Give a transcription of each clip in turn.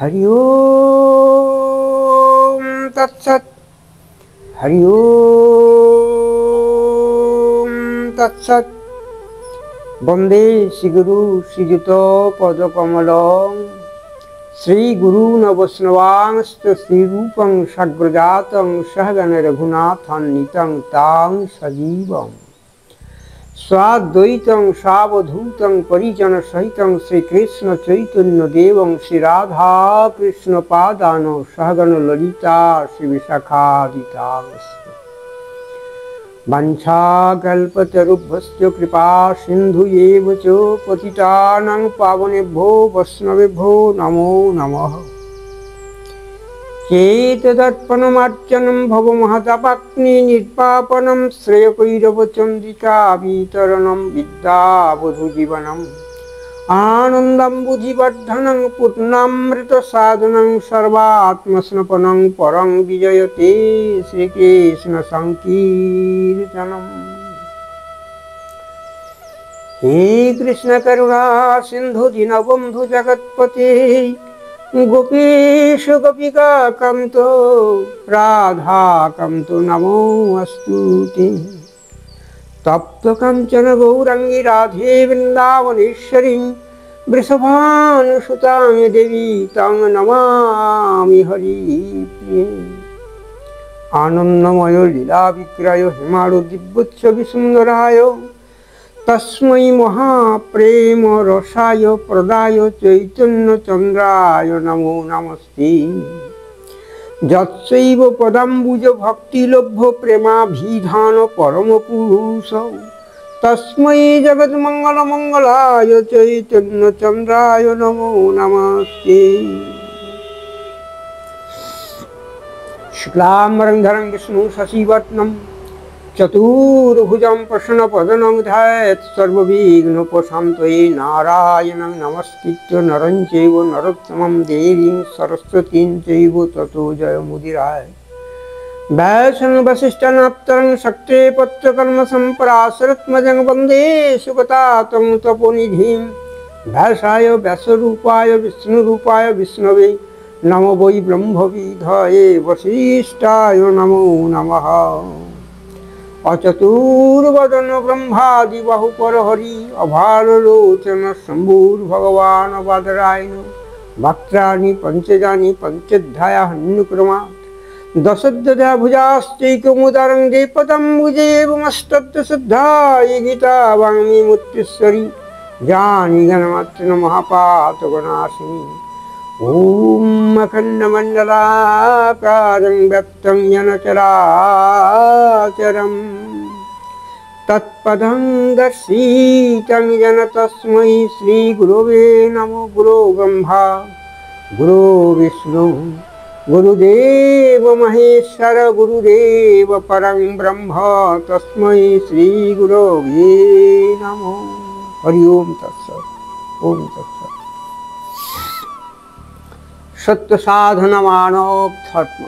हरि ओम तत्सत्। हरि ओम तत्सत्। वंदे श्रीगुरु श्रीयुत पदकमलं श्रीगुरून् वैष्णवांश्च श्रीरूपं साग्रजातं सहगण रघुनाथान्वितं तं सजीवम् स्वाद्वैतं सावधूतं परिजन सहितं श्रीकृष्ण चैतन्य देवं श्री राधा कृष्ण पादान सहगण ललिता श्री विशाखादितांश्च वंशाकल्पतरुभ्यश्च कृपा सिन्धुएव च पतितानां पावनेभ्यो वैष्णवेभ्यो नमो नमः। चेतदर्पणमार्चनं भवमहतापाग्नि निर्पापनं श्रेयकैरवचन्द्रिका वितरणं विद्यावधूजीवनम् आनन्दम्बुधिवर्धनं पूर्णामृतसाधनं सर्वात्मस्नपनं परं विजयते श्रीकृष्णसङ्कीर्तनम्। हे कृष्ण करुणा सिन्धु दीनबन्धु जगत्पते गोपीश गोपिका कान्तो राधा कान्तो नमोऽस्तुते। तप्त काञ्चन गौराङ्गी राधे वृन्दावनेश्वरी वृषभानुसुतां देवी तं नमामि हरिप्रिये। आनन्दमय लीला विक्रय हेमाडो दिव्योत्सवी सुन्दराय तस्मै महाप्रेम रसाय प्रदाय चैतन्य चन्द्राय नमो नमस्ते। यत्सैव पदाम्बुज भक्तिलभ्य प्रेमाभिधान परम पुरुष तस्मै जगन्मंगल मंगलाय चैतन्य चन्द्राय नमो नमस्ते। शुक्लाम्बरधरं विष्णु शशिवर्णं चतुर्भुजं प्रसन्नवदनं ध्यायेत् सर्वविघ्नोपशान्तये नारायणं नमस्कृत्य नरं चैव नरोत्तमं देवीं सरस्वतीं चैव ततो जयमुदीरये। वैष्णववसिष्ठनप्तं शक्ते पत्रकर्मसम्पराशरत्मजं वन्दे सुगतातं तपोनिधिं। व्यासाय व्यासरूपाय विष्णुरूपाय विष्णवे नमो वै ब्रह्मविधये वसिष्ठाय नमो नमः। अचतुर्वदन ब्रह्मादि बाहुपर हरि अभालोचन शम्भुर्भगवान् बादरायण वक्त्राणि पञ्चजानि पञ्चध्याया हन्युक्रमात् दशदधा भुजाश्चैकमुदारं देपदम्बुजेवमस्तद्दशद्धाय गीता वाङ्मि मुत्तिश्वरी जानि गणमात्र महापातकनाशिनी। ॐ अखण्डमण्डलाकारं व्याप्तं येन चराचरं तत्पदं दर्शितं येन तस्मै श्रीगुरवे नमो। गुरो ब्रह्मा गुरो विष्णु गुरुदेव महेश्वर गुरुदेव परं ब्रह्म तस्मै श्रीगुरवे नमो। हरि ओम तत्सत्। ओम तत्सत्। सत्य साधना मानव धर्म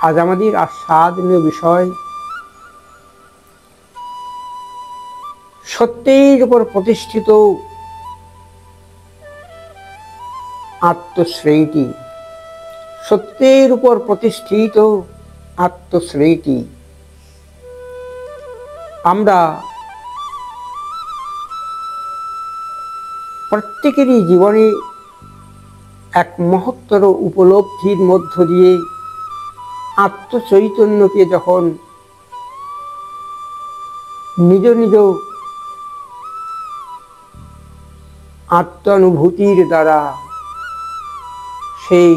आज आमादेर आस्वादनीय विषय सत्येर ऊपर प्रतिष्ठित आत्मश्रेयटी। सत्येर ऊपर प्रतिष्ठित आत्मश्रेयटी आमरा प्रत्येकेरই जीवने एक महत्तर उपलब्धिर मध्य दिए आत्मचैतन्य के जखन निज निज आत्मानुभूतिर द्वारा সেই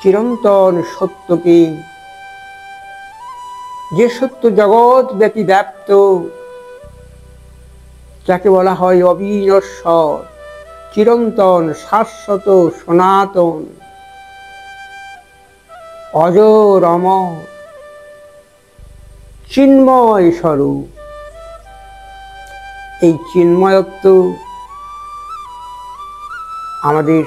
চিরন্তন সত্যকে যে সত্য জগৎ ব্যাপী ব্যাপ্ত যাকে বলা হয় অবিনশ্বর চিরন্তন শাশ্বত সনাতন অজর অমর চিন্ময় স্বরূপ এই চিন্ময়ত্ব আমাদের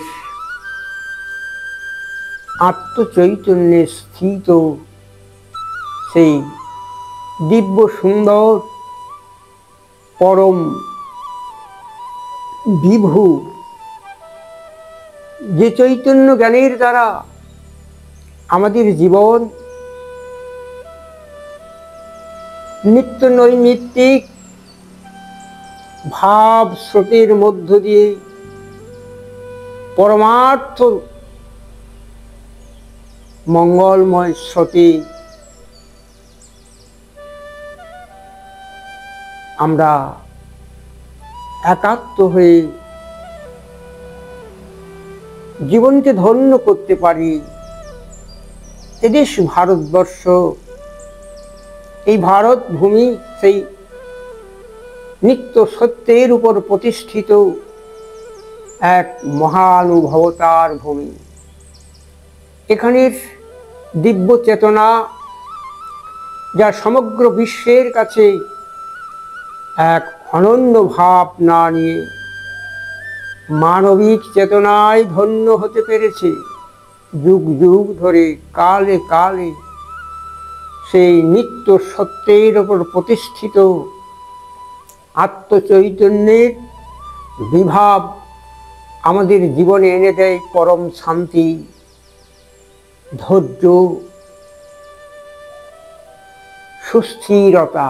आत्मचैतन्य स्थित से दिव्य सुंदर परम विभु যে চৈতন্য জ্ঞানের দ্বারা আমাদের জীবন নিত্য নৈমিত্তিক ভাব স্রোতের মধ্য দিয়ে পরমার্থ মঙ্গলময় স্রোতে আমরা একাত্ম হয়ে জীবনকে ধন্য করতে পারি। এদেশ ভারতবর্ষ, এই ভারত ভূমি সেই নিত্য সত্যের উপর প্রতিষ্ঠিত এক মহানুভবতার ভূমি। এখানের দিব্য চেতনা যা সমগ্র বিশ্বের কাছে এক অনন্য ভাব না নিয়ে মানবিক চেতনায় ধন্য হতে পেরেছে। যুগ যুগ ধরে কালে কালে সেই নিত্য সত্যের ওপর প্রতিষ্ঠিত আত্মচৈতন্যের বিভাব আমাদের জীবনে এনে দেয় পরম শান্তি, ধৈর্য, সুস্থিরতা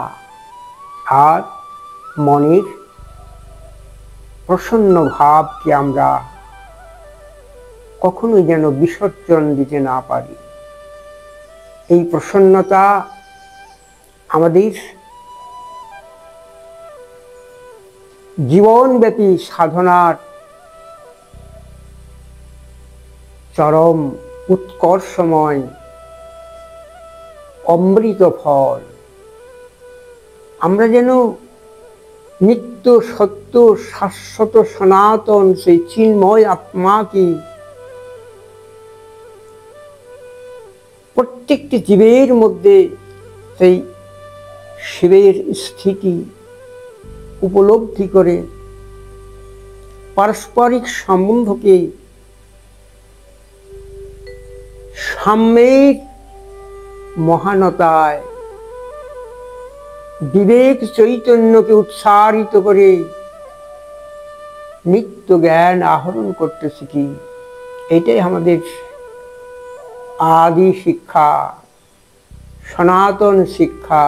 আর মনের প্রসন্ন ভাবকে আমরা কখনোই যেন বিসর্জন দিতে না পারি। এই প্রসন্নতা আমাদের জীবনব্যাপী সাধনার চরম উৎকর্ষময় অমৃত ফল। আমরা যেন নিত্য সত্য শাশ্বত সনাতন সেই চিন্ময় আত্মাকে প্রত্যেকটি জীবের মধ্যে সেই শিবের স্থিতি উপলব্ধি করে পারস্পরিক সম্বন্ধকে সাম্যের মহানতায় বিবেক চৈতন্যকে উৎসারিত করে নিত্য জ্ঞান আহরণ করতে শিখি। এটাই আমাদের আদি শিক্ষা, সনাতন শিক্ষা।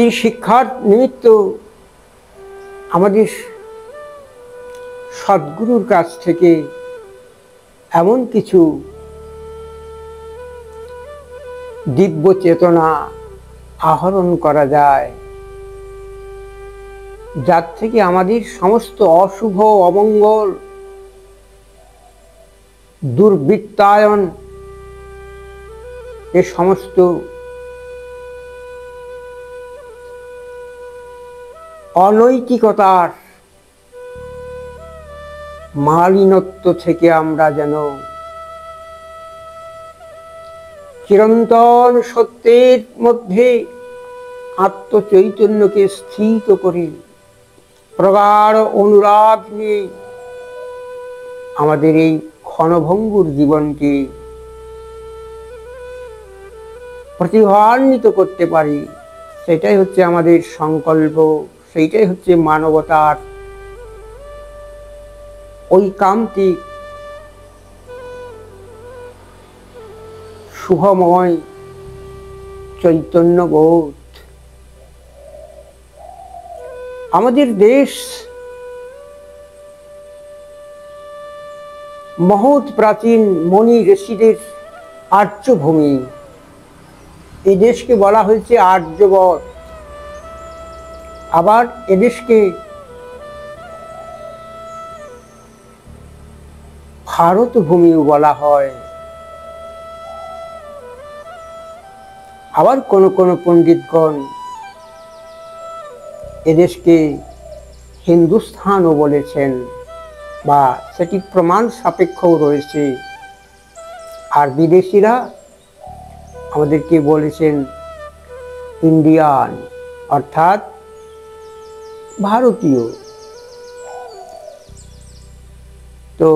এই শিক্ষার নিমিত্ত আমাদের সদ্গুরুর কাছ থেকে এমন কিছু দিব্য চেতনা আহরণ করা যায় যার থেকে আমাদের সমস্ত অশুভ, অমঙ্গল, দুর্বৃত্তায়ন, এ সমস্ত অনৈতিকতার মালিনত্ব থেকে আমরা যেন চিরন্তন সত্যের মধ্যে আত্মচৈতন্যকে স্থিত করে প্রগাঢ় অনুরাগ নিয়ে আমাদের এই ক্ষণভঙ্গুর জীবনকে প্রতিভান্বিত করতে পারি। সেটাই হচ্ছে আমাদের সংকল্প, সেইটাই হচ্ছে মানবতার ঐকান্তিক শুভময় চৈতন্যবোধ। আমাদের দেশ মহৎ প্রাচীন মনি ঋষিদের আর্যভূমি। এই দেশকে বলা হয়েছে আর্যবৎ। আবার এদেশকে ভারত ভূমিও বলা হয়। আবার কোন কোন পণ্ডিতগণ এদেশকে হিন্দুস্থানও বলেছেন, বা সেটি প্রমাণ সাপেক্ষও রয়েছে। আর বিদেশিরা আমাদেরকে বলেছেন ইন্ডিয়ান, অর্থাৎ ভারতীয়। তো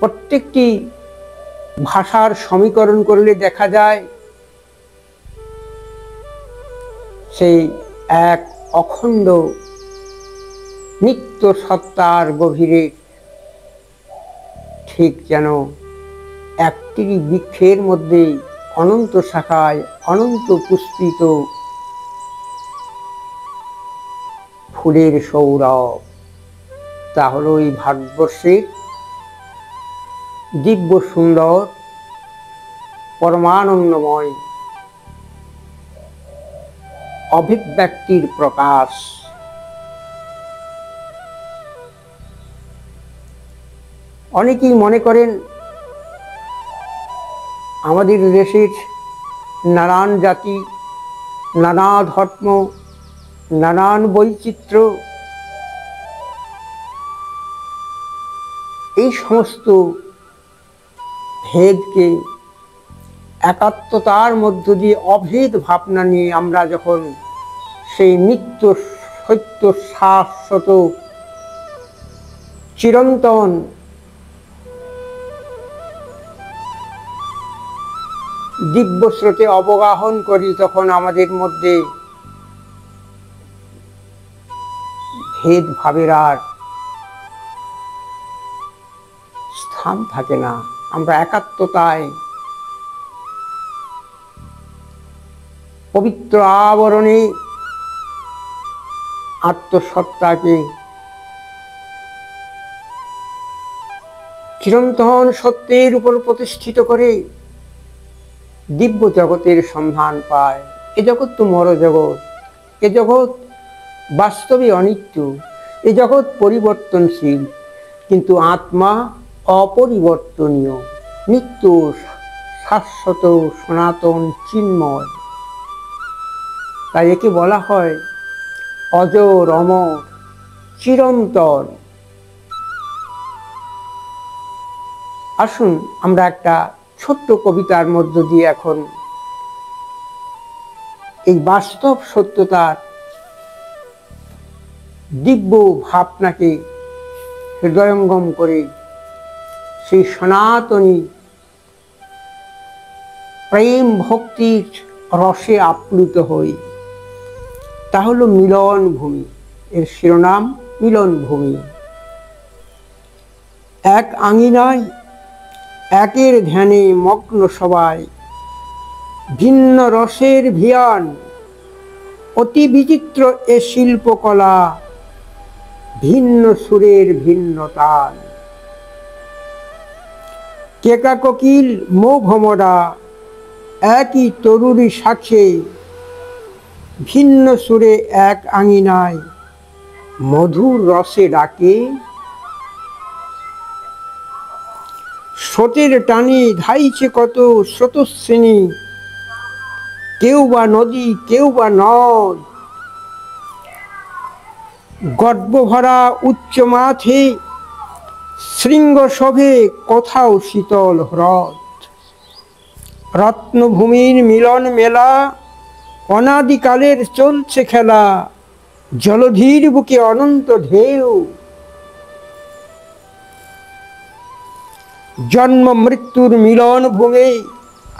প্রত্যেকটি ভাষার সমীকরণ করলে দেখা যায় সেই এক অখণ্ড নিত্য সত্তার গভীরে ঠিক যেন একটি বৃক্ষের মধ্যে অনন্ত শাখায় অনন্ত পুষ্পিত ফুলের সৌরভ। তা হলো এই ভারতবর্ষের দিব্য সুন্দর পরমানন্দময় অভিব্যক্তির প্রকাশ। অনেকেই মনে করেন আমাদের দেশের নানান জাতি, নানা ধর্ম, নানান বৈচিত্র্য, এই সমস্ত ভেদকে একাত্মতার মধ্য দিয়ে অভেদ ভাবনা নিয়ে আমরা যখন সেই নিত্য সত্য শাশ্বত চিরন্তন দিব্য স্রোতে অবগাহন করি, তখন আমাদের মধ্যে ভেদভাবের আর স্থান থাকে না। আমরা একাত্মতায় পবিত্র আবরণে আত্মসত্তাকে চিরন্তন সত্যের উপর প্রতিষ্ঠিত করে দিব্য জগতের সন্ধান পায়। এ জগৎ তো মর জগৎ, এ জগৎ বাস্তবে অনিত্য, এ জগৎ পরিবর্তনশীল, কিন্তু আত্মা অপরিবর্তনীয়, নিত্য শাশ্বত সনাতন চিন্ময়। তাই একে বলা হয় অজর অমর চিরন্তন। আসুন আমরা একটা ছোট্ট কবিতার মধ্য দিয়ে এখন এই বাস্তব সত্যতার দিব্য ভাবনাকে হৃদয়ঙ্গম করে সেই সনাতনী প্রেম ভক্তির রসে আপ্লুত হই। তা হলো মিলন ভূমি। এর শিরোনাম মিলন ভূমি। এক আঙিনায় একের ধ্যানে মগ্ন সবাই, ভিন্ন রসের ভিয়ান, অতি বিচিত্র এ শিল্পকলা, ভিন্ন সুরের ভিন্ন তাল। কেকা কোকিল মৌ ভ্রমরা একই তরুরী শাখে, ভিন্ন সুরে এক আঙিনায় মধুর রসে ডাকে। স্রোতের টানে ধাইছে কত স্রোতস্বিনী, কেউ বা নদী কেউ বা নদ, গর্বভরা উচ্চ মাথে শৃঙ্গ শোভে কোথাও শীতল হ্রদ। রত্নভূমির মিলন মেলা, অনাদিকালের চলছে খেলা, জলধির বুকে অনন্ত ঢেউ। জন্ম মৃত্যুর মিলন ভূমে,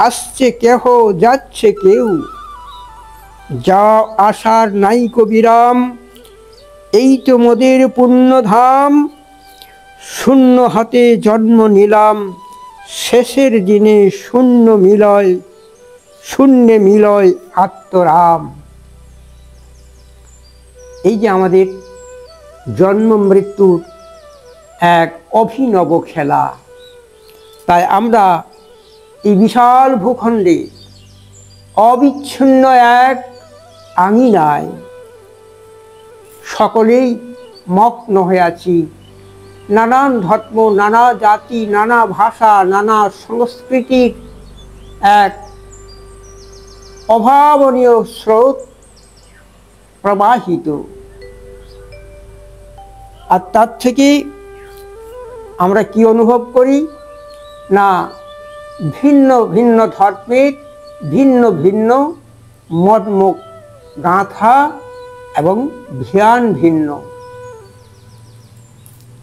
আসছে কেহ যাচ্ছে কেউ, যা আশার নাইকো বিরাম, এই তো মোদের পুণ্যধাম। শূন্য হাতে জন্ম নিলাম, শেষের দিনে শূন্যে মিলয় আত্মরাম। এই যে আমাদের জন্ম মৃত্যুর এক অভিনব খেলা, তাই আমরা এই বিশাল ভূখণ্ডে অবিচ্ছিন্ন এক আঙিনায় সকলেই মগ্ন হয়ে আছি। নানান ধর্ম, নানা জাতি, নানা ভাষা, নানা সংস্কৃতির এক অভাবনীয় স্রোত প্রবাহিত। আর তার থেকে আমরা কি অনুভব করি না, ভিন্ন ভিন্ন ধর্মের ভিন্ন ভিন্ন মর্ম গাঁথা এবং ধ্যান ভিন্ন।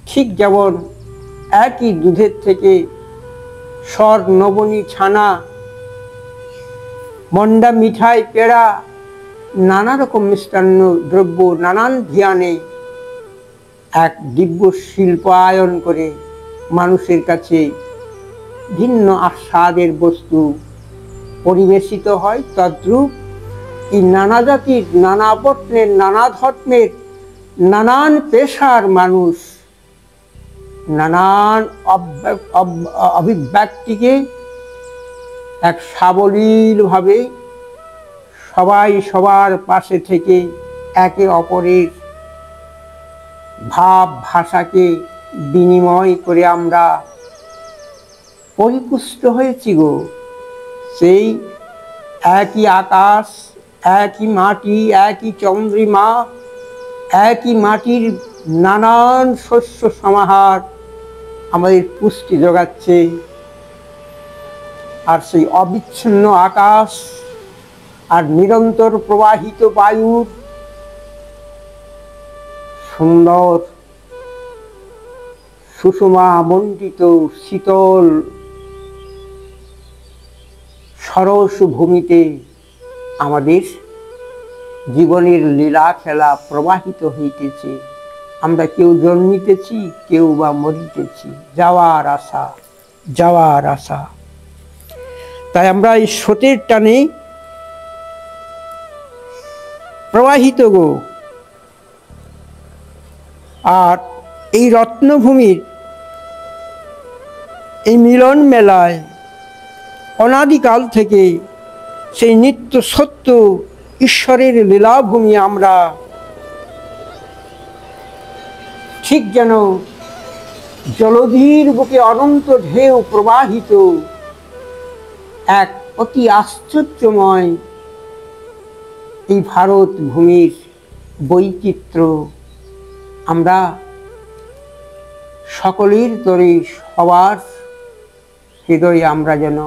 ঠিক যেমন একই দুধের থেকে স্বর নবনী ছানা, মন্ডা মিঠাই পেড়া, নানা রকম মিষ্টান্ন দ্রব্য নানান ধ্যানে এক দিব্য শিল্পায়ন করে মানুষের কাছে ভিন্ন আস্বাদের বস্তু পরিবেশিত হয়, তদ্রূপ এই নানা জাতির, নানা বর্ণের, নানা ধর্মের, নানান পেশার মানুষ নানান অভিব্যক্তিকে এক সাবলীলভাবে সবাই সবার পাশে থেকে একে অপরের ভাব ভাষাকে বিনিময় করে আমরা পরিপুষ্ট হয়েছি গো। সেই একই আকাশ, একই মাটি, একই চন্দ্রিমা, একই মাটির নানান শস্য সমাহার আমাদের পুষ্টি যোগাচ্ছে। আর সেই অবিচ্ছিন্ন আকাশ আর নিরন্তর প্রবাহিত বায়ুর সুন্দর সুষমা মণ্ডিত শীতল সরস ভূমিতে আমাদের জীবনের লীলা খেলা প্রবাহিত হইতেছে। আমরা কেউ জন্মিতেছি, কেউ বা মরিতেছি, যাওয়ার আশা, যাওয়ার আশা। তাই আমরা এই স্রোতের টানে প্রবাহিত গো। আর এই রত্নভূমির এই মিলন মেলায় অনাদিকাল থেকে সেই নিত্য সত্য ঈশ্বরের লীলাভূমি আমরা ঠিক যেন জলধির বুকে অনন্ত ঢেউ প্রবাহিত এক অতি আশ্চর্যময় এই ভারত ভূমির বৈচিত্র্য আমরা সকলের তরে সবার হৃদয়ে আমরা যেন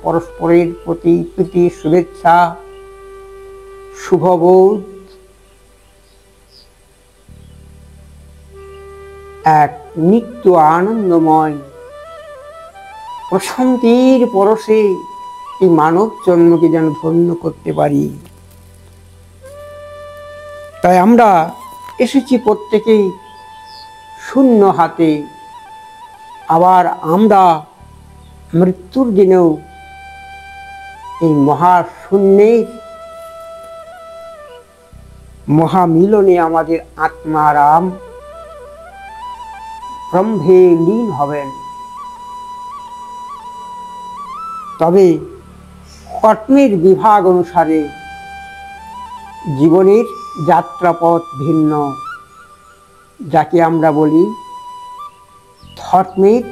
পরস্পরের প্রতি প্রীতি শুভেচ্ছা শুভবোধ এক নিত্য আনন্দময় প্রশান্তির পরশে এই মানব জন্মকে যেন ধন্য করতে পারি। তাই আমরা এসেছি প্রত্যেকেই শূন্য হাতে, আবার আমরা মৃত্যুর দিনেও এই মহাশূন্যের মহামিলনে আমাদের আত্মারাম ব্রহ্মে লীন হবেন। তবে কর্মের বিভাগ অনুসারে জীবনের যাত্রাপথ ভিন্ন, যাকে আমরা বলি ধর্মের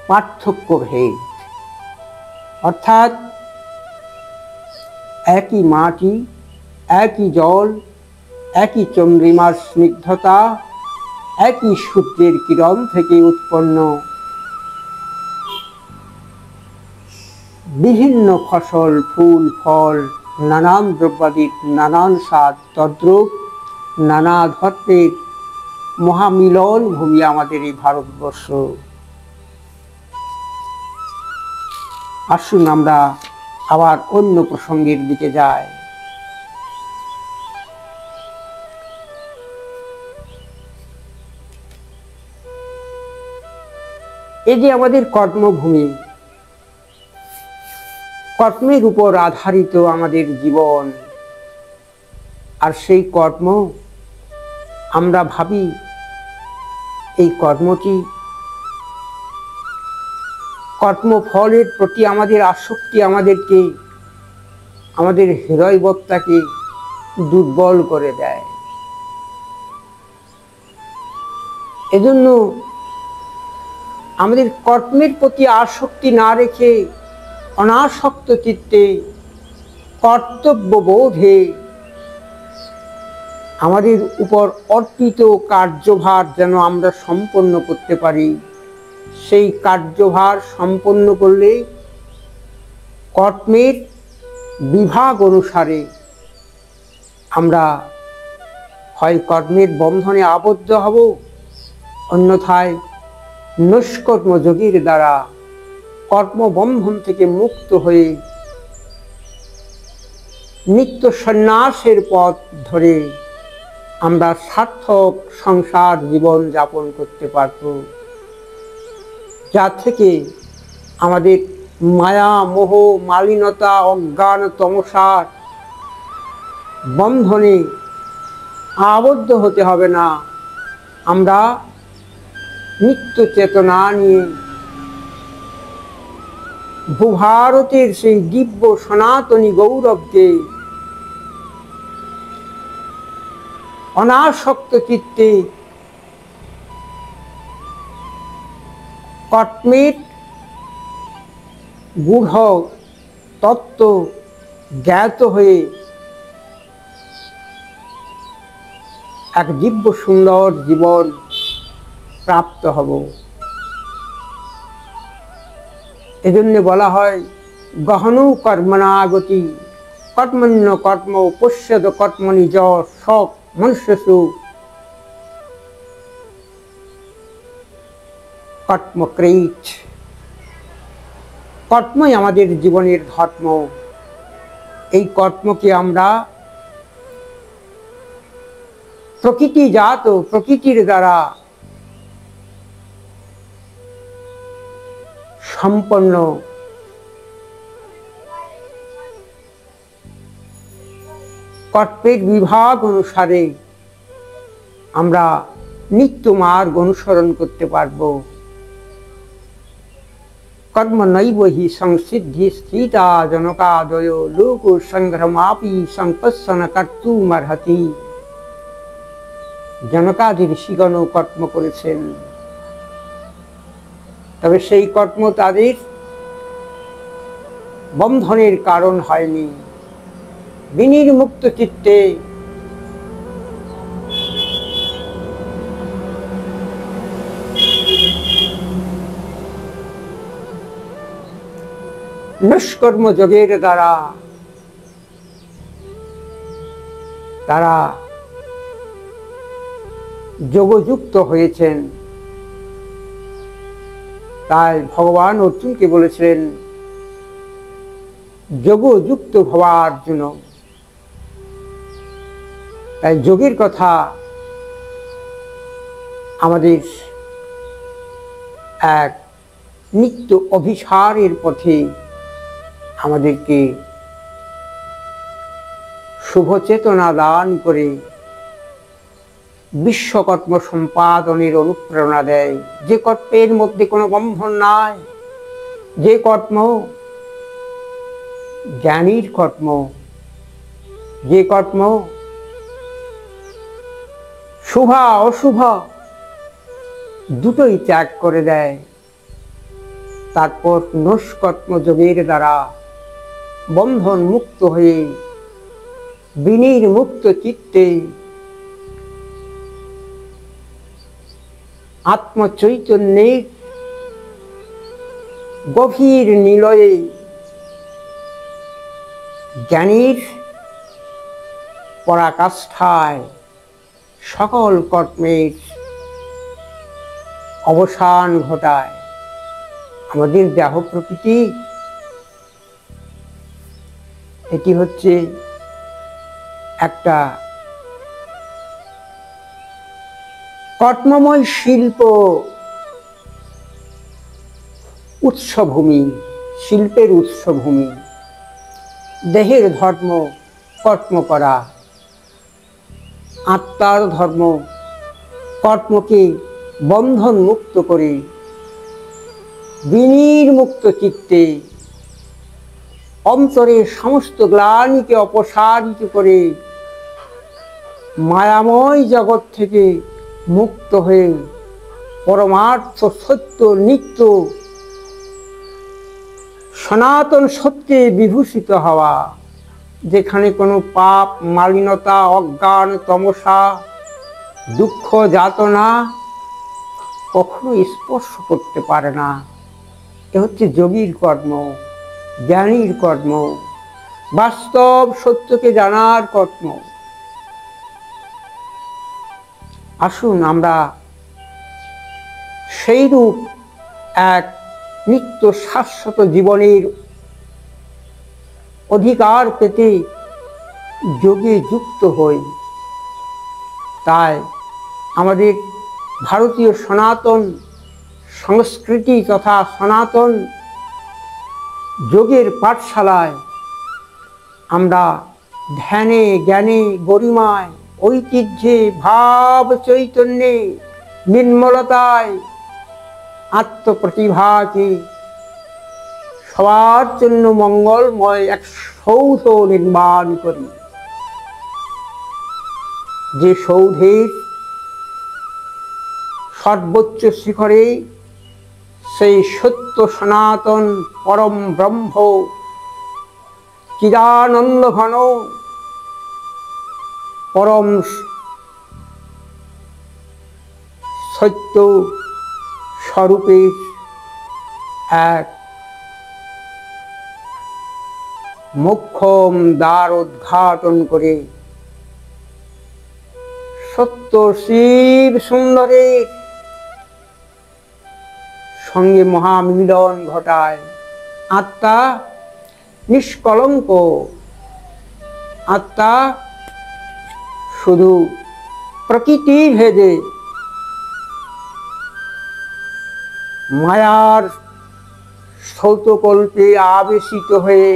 পার্থক্য ভেদ। অর্থাৎ একই মাটি, একই জল, একই চন্দ্রিমার স্নিগ্ধতা, একই সূর্যের কিরণ থেকে উৎপন্ন বিভিন্ন ফসল, ফুল, ফল, নানান দ্রব্যাদির নানান স্বাদ, তদ্রূপ নানা ধর্মের মহামিলন ভূমি আমাদের এই ভারতবর্ষ। আসুন আমরা আবার অন্য প্রসঙ্গের দিকে যাই। এই যে আমাদের কর্মভূমি, কর্মের উপর আধারিত আমাদের জীবন, আর সেই কর্ম আমরা ভাবি এই কর্মটি, কর্মফলের প্রতি আমাদের আসক্তি আমাদেরকে, আমাদের হৃদয়বত্তাকে দুর্বল করে দেয়। এজন্য আমাদের কর্মের প্রতি আসক্তি না রেখে অনাসক্ত চিত্তে কর্তব্যবোধে আমাদের উপর অর্পিত কার্যভার যেন আমরা সম্পন্ন করতে পারি। সেই কার্যভার সম্পন্ন করলে কর্মের বিভাগ অনুসারে আমরা হয় কর্মের বন্ধনে আবদ্ধ হব, অন্যথায় নৈষ্কর্মযোগীর দ্বারা কর্মবন্ধন থেকে মুক্ত হয়ে নিত্য সন্ন্যাসের পথ ধরে আমরা সার্থক সংসার জীবন যাপন করতে পারব, যা থেকে আমাদের মায়া মোহ মালিনতা অজ্ঞান তমসার বন্ধনে আবদ্ধ হতে হবে না। আমরা নিত্য চেতনা নিয়ে ভূভারতের সেই দিব্য সনাতনী গৌরবকে অনাসক্ত চিত্তে কর্মের গূঢ় তত্ত্ব জ্ঞাত হয়ে এক দিব্য সুন্দর জীবন প্রাপ্ত হব। এজন্য বলা হয় গহন কর্মণাগতি কর্মণ্য কর্ম পশ্যদ কর্মণি য শক মনুষ্যসু কর্মক্রেইচ। কর্মই আমাদের জীবনের ধর্ম। এই কর্মকে আমরা প্রকৃতিজাত প্রকৃতির দ্বারা সম্পন্ন কর্মের বিভাগ অনুসারে আমরা নিত্য মার্গ অনুসরণ করতে পারব। কর্ম নৈব হি সংসিদ্ধি স্থিতা জনকাদয় লোক সংগ্রামাপি সংপස්සন কর্তুমর্হতি। জনকাদি ঋষিগণ কর্ম করেছেন, তবে সেই কর্ম তাদের বন্ধনের কারণ হয়নি। বিনির্মুক্ত চিত্তে নিষ্কর্ম যোগের দ্বারা তারা যোগযুক্ত হয়েছেন। তাই ভগবান অর্জুনকে বলেছিলেন যোগযুক্ত হওয়ার জন্য। তাই যোগের কথা আমাদের এক নিত্য অভিসারের পথে আমাদেরকে শুভ চেতনা দান করে বিশ্বকর্ম সম্পাদনের অনুপ্রেরণা দেয়। যে কর্মের মধ্যে কোনো বন্ধন নাই, যে কর্ম জ্ঞানীর কর্ম, যে কর্ম শুভ অশুভ দুটোই ত্যাগ করে দেয়, তারপর নৈষ্কর্ম যোগের দ্বারা বন্ধন মুক্ত হয়ে বিনির্মুক্ত চিত্তে আত্মচৈতন্যের গভীর নিলয়ে জ্ঞানীর পরাকাষ্ঠায় সকল কর্মের অবসান ঘটায়। আমাদের দেহ প্রকৃতি এটি হচ্ছে একটা কর্মময় শিল্প উৎসভূমি, শিল্পের উৎসভূমি। দেহের ধর্ম কর্ম করা, আত্মার ধর্ম কর্মকে বন্ধন মুক্ত করে বিনির্মুক্ত চিত্তে অন্তরের সমস্ত গ্লানিকে অপসারিত করে মায়াময় জগৎ থেকে মুক্ত হয়ে পরমার্থ সত্য নিত্য সনাতন সত্যে বিভূষিত হওয়া, যেখানে কোনো পাপ মালিনতা অজ্ঞান তমসা দুঃখ যাতনা কখনো স্পর্শ করতে পারে না। এ হচ্ছে যোগীর কর্ম, জ্ঞানীর কর্ম, বাস্তব সত্যকে জানার কর্ম। আসুন আমরা সেইরূপ এক নিত্য শাশ্বত জীবনের অধিকার পেতে যোগে যুক্ত হই। তাই আমাদের ভারতীয় সনাতন সংস্কৃতি তথা সনাতন যোগের পাঠশালায় আমরা ধ্যানে জ্ঞানে গরিমায় ঐতিহ্যে ভাব চৈতন্যে নির্মলতায় আত্মপ্রতিভাকে সবার জন্য মঙ্গলময় এক সৌধ নির্মাণ করি, যে সৌধের সর্বোচ্চ শিখরে সেই সত্য সনাতন পরম ব্রহ্ম চিদানন্দ ঘন পরম সত্য স্বরূপের এক মোক্ষম দ্বার উদ্ঘাটন করে সত্য শিব সুন্দরের সঙ্গে মহামিলন ঘটায়। আত্মা নিষ্কলঙ্ক, আত্মা শুধু প্রকৃতি ভেদে মায়ার সৌতকল্পে আবেশিত হয়ে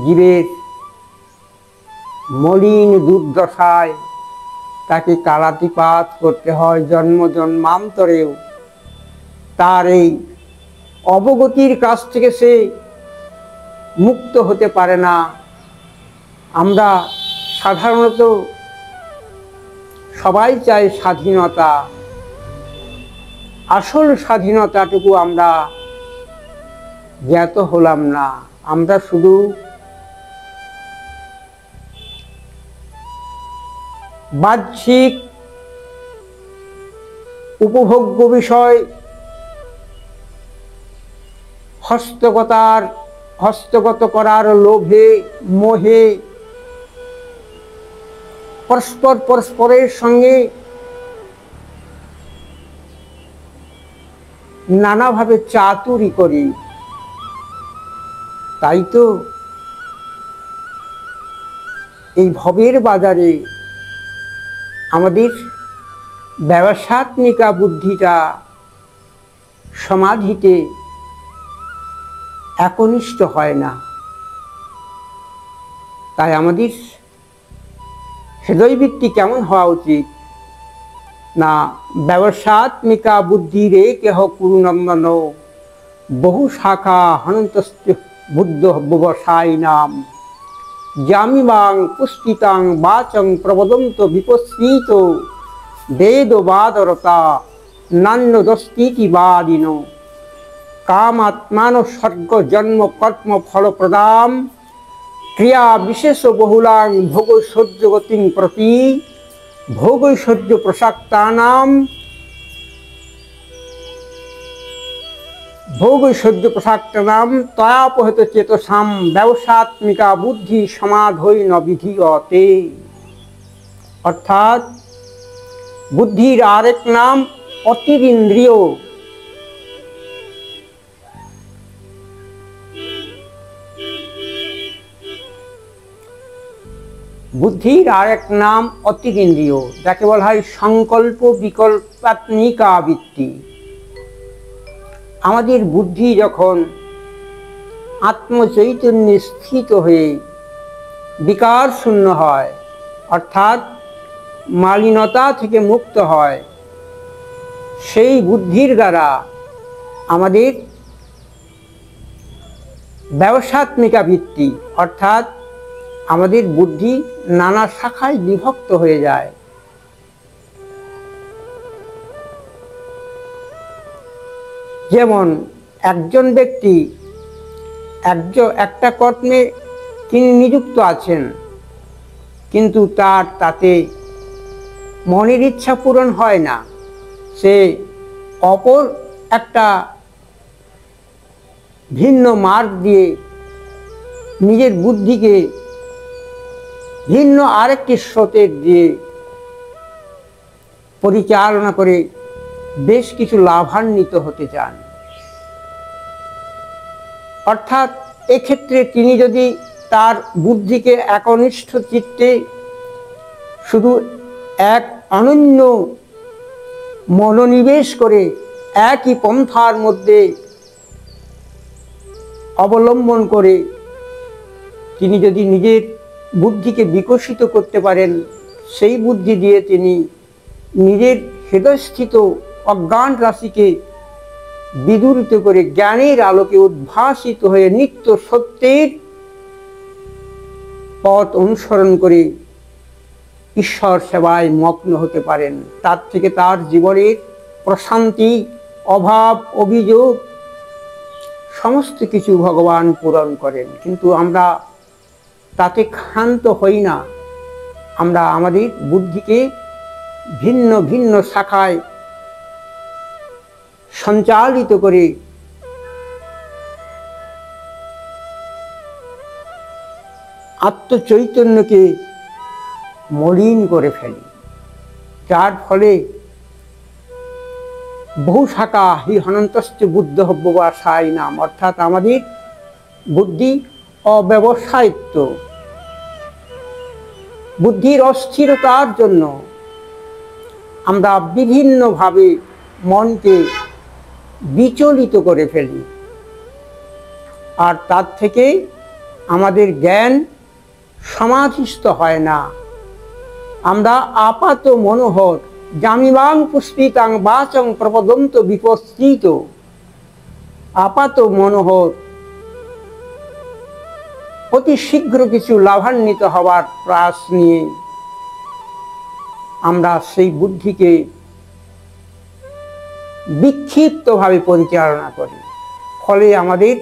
জীবের মলিন দুর্দশায় তাকে কালাতিপাত করতে হয় জন্ম জন্মান্তরেও। তার এই অবগতির কাছ থেকে সে মুক্ত হতে পারে না। আমরা সাধারণত সবাই চাই স্বাধীনতা, আসল স্বাধীনতাটুকু আমরা জ্ঞাত হলাম না। আমরা শুধু বাহ্যিক উপভোগ্য বিষয় হস্তগত করার লোভে মোহে পরস্পরের সঙ্গে নানাভাবে চাতুরি করি। তাই তো এই ভবের বাজারে আমাদের ব্যবসাত্মিকা বুদ্ধিটা সমাধিতে একনিষ্ঠ হয় না। তাই আমাদের হৃদয়বৃত্তি কেমন হওয়া উচিত না, ব্যবসাত্মিকা বুদ্ধি রে কেহ কুরুনন্দন বহু শাখা হনন্তস্ত বুদ্ধ ব্যবসায়ী নাম জামিমাং পুষ্টিতাং বাচং প্রবদন্ত বিপস্মিত বেদবাদরতা নান্যদস্তিতি বাদিন কামাত্মান স্বর্গ জন্ম কর্ম ফলপ্রদাম ক্রিয়া বিশেষ বহুলাং ভোগৈশ্বর্যগতিং প্রতি ভোগৈশ্বর্য প্রসাক্তানাম তয়াপহত চেতসাম ব্যবসাত্মিকা বুদ্ধি সমাধৈ ন বিধীয়তে। অর্থাৎ বুদ্ধির আরেক নাম অতিরিন্দ্রিয়। বুদ্ধির আরেক নাম অতিরিন্দ্রিয়, যাকে বলা হয় সংকল্প বিকল্পাত্মিকা বৃত্তি। আমাদের বুদ্ধি যখন আত্মচৈতন্যে স্থিত হয়ে বিকার শূন্য হয়, অর্থাৎ মালিনতা থেকে মুক্ত হয়, সেই বুদ্ধির দ্বারা আমাদের ব্যবসাত্মিকা বৃত্তি অর্থাৎ আমাদের বুদ্ধি নানা শাখায় বিভক্ত হয়ে যায়। যেমন একজন ব্যক্তি একটা কর্মে তিনি নিযুক্ত আছেন, কিন্তু তাতে মনের ইচ্ছা পূরণ হয় না। সে অপর একটা ভিন্ন মার্গ দিয়ে নিজের বুদ্ধিকে ভিন্ন আরেকটি স্রোতের দিয়ে পরিচালনা করে বেশ কিছু লাভান্বিত হতে চান। অর্থাৎ এক্ষেত্রে তিনি যদি তার বুদ্ধিকে একনিষ্ঠ চিত্তে শুধু এক অনন্য মনোনিবেশ করে একই পন্থার মধ্যে অবলম্বন করে তিনি যদি নিজের বুদ্ধিকে বিকশিত করতে পারেন, সেই বুদ্ধি দিয়ে তিনি নিজের হৃদয়স্থিত অজ্ঞান রাশিকে বিদূরিত করে জ্ঞানের আলোকে উদ্ভাসিত হয়ে নিত্য সত্যের পথ অনুসরণ করে ঈশ্বর সেবায় মগ্ন হতে পারেন। তার থেকে তার জীবনের প্রশান্তি, অভাব, অভিযোগ সমস্ত কিছু ভগবান পূরণ করেন। কিন্তু আমরা তাতে ক্ষান্ত হই না। আমরা আমাদের বুদ্ধিকে ভিন্ন ভিন্ন শাখায় সঞ্চালিত করে আত্মচৈতন্যকে মলিন করে ফেলি, যার ফলে বহু শাখা হি হনন্তশ্চ বুদ্ধ হব্যবাসাই নাম, অর্থাৎ আমাদের বুদ্ধি অব্যবসায়িত্ব, বুদ্ধির অস্থিরতার জন্য আমরা বিভিন্নভাবে মনকে বিচলিত করে ফেলি, আর তার থেকে আমাদের জ্ঞান সমাধিস্থ হয় না। আমরা আপাত মনোহর জামিবাং পুষ্পিতাং বাচং প্রপদন্ত বিপস্থিত, আপাত মনোহর অতি শীঘ্র কিছু লাভান্বিত হওয়ার প্রয়াস নিয়ে আমরা সেই বুদ্ধিকে বিক্ষিপ্তভাবে পরিচালনা করি। ফলে আমাদের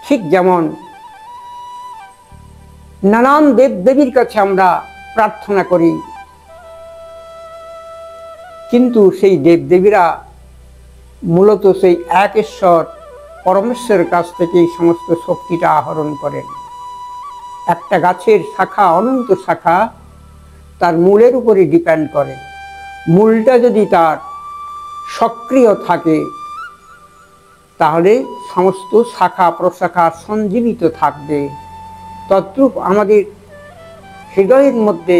ঠিক যেমন নানান দেব দেবীর কাছে আমরা প্রার্থনা করি, কিন্তু সেই দেবদেবীরা মূলত সেই এক ঈশ্বর পরমেশ্বরের কাছ থেকে সমস্ত শক্তিটা আহরণ করেন। একটা গাছের শাখা, অনন্ত শাখা তার মূলের উপরে ডিপেন্ড করে। মূলটা যদি তার সক্রিয় থাকে তাহলে সমস্ত শাখা প্রশাখা সঞ্জীবিত থাকবে। তদ্রূপ আমাদের হৃদয়ের মধ্যে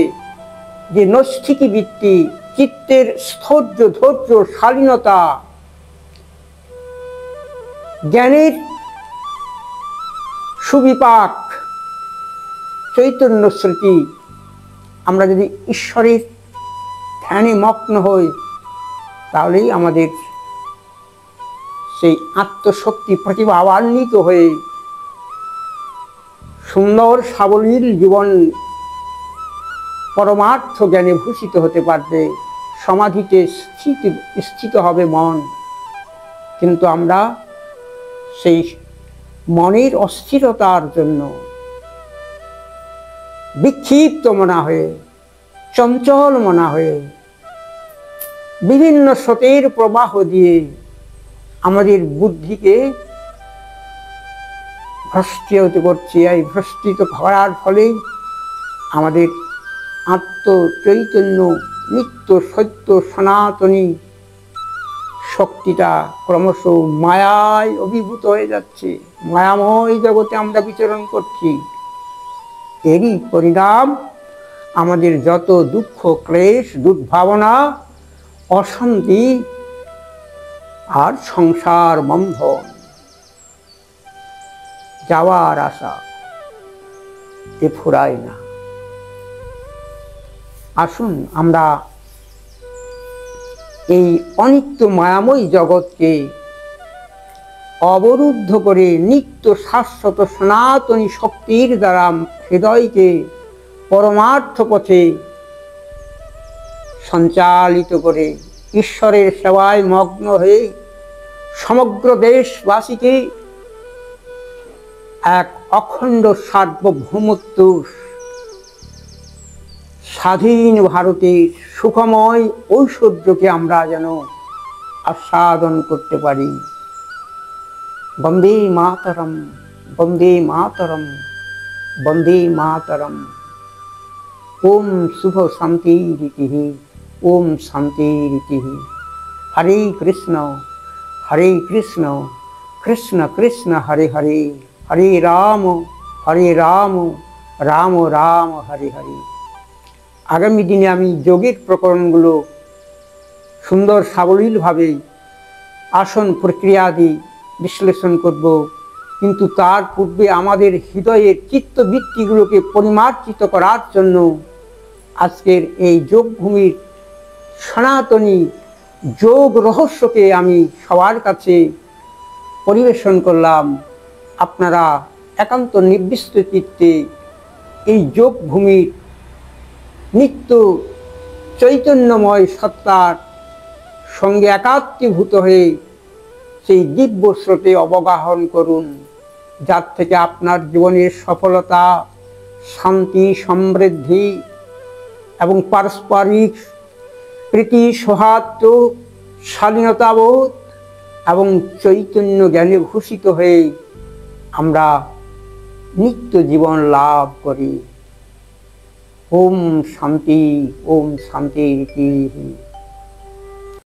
যে নৈষ্ঠিকী বৃত্তি, চিত্তের স্থৈর্য, ধৈর্য, শালীনতা, জ্ঞানের সুবিপাক, চৈতন্য স্মৃতি, আমরা যদি ঈশ্বরের ধ্যানে মগ্ন হই তাহলেই আমাদের সেই আত্মশক্তি প্রতিভাবান্বিত হয়ে সুন্দর সাবলীল জীবন পরমার্থ জ্ঞানে ভূষিত হতে পারবে। সমাধিতে স্থিত হবে মন। কিন্তু আমরা সেই মনের অস্থিরতার জন্য বিক্ষিপ্ত মনা হয়ে, চঞ্চল মনা হয়ে, বিভিন্ন স্রোতের প্রবাহ দিয়ে আমাদের বুদ্ধিকে ভ্রষ্টিত করছি। এই ভ্রষ্টিত করার ফলে আমাদের আত্মচৈতন্য, নিত্য সত্য সনাতনী শক্তিটা ক্রমশ মায়ায় অভিভূত হয়ে যাচ্ছে। মায়াময় জগতে আমরা বিচরণ করছি। এরই পরিণাম আমাদের যত দুঃখ, ক্লেশ, দুর্ভাবনা, অশান্তি আর সংসার বন্ধন, যাওয়ার আশা এ ফুরায় না। আসুন আমরা এই অনিত্য মায়াময় জগৎকে অবরুদ্ধ করে নিত্য শাশ্বত সনাতনী শক্তির দ্বারা হৃদয়কে পরমার্থ পথে সঞ্চালিত করে ঈশ্বরের সেবায় মগ্ন হয়ে সমগ্র দেশবাসীকে এক অখণ্ড সার্বভৌমত্ব, স্বাধীন ভারতের সুখময় ঐশ্বর্যকে আমরা যেন আস্বাদন করতে পারি। বন্দে মাতরম, বন্দে মাতরম, বন্দে মাতরম। ওম শুভ শান্তি রীতি, ওম শান্তি রীতি। হরে কৃষ্ণ, হরে কৃষ্ণ, কৃষ্ণ কৃষ্ণ হরে হরে, হরে রাম, রাম রাম, হরে হরে। আগামী দিনে আমি যোগের প্রকরণগুলো সুন্দর সাবলীলভাবে আসন প্রক্রিয়াদি বিশ্লেষণ করব, কিন্তু তার পূর্বে আমাদের হৃদয়ের চিত্তবৃত্তিগুলোকে পরিমার্জিত করার জন্য আজকের এই যোগভূমির সনাতনী যোগ রহস্যকে আমি সবার কাছে পরিবেশন করলাম। আপনারা একান্ত নির্দিষ্ট চিত্তে এই যোগভূমির নিত্য চৈতন্যময় সত্তার সঙ্গে একাত্মীভূত হয়ে সেই দিব্য স্রোতে অবগাহন করুন, যার থেকে আপনার জীবনের সফলতা, শান্তি, সমৃদ্ধি এবং পারস্পরিক প্রীতি, সৌহার্দ্য, স্বাধীনতাবোধ এবং চৈতন্য জ্ঞানে ভূষিত হয়ে আমরা নিত্য জীবন লাভ করি। ওম শান্তি, ওম শান্তি।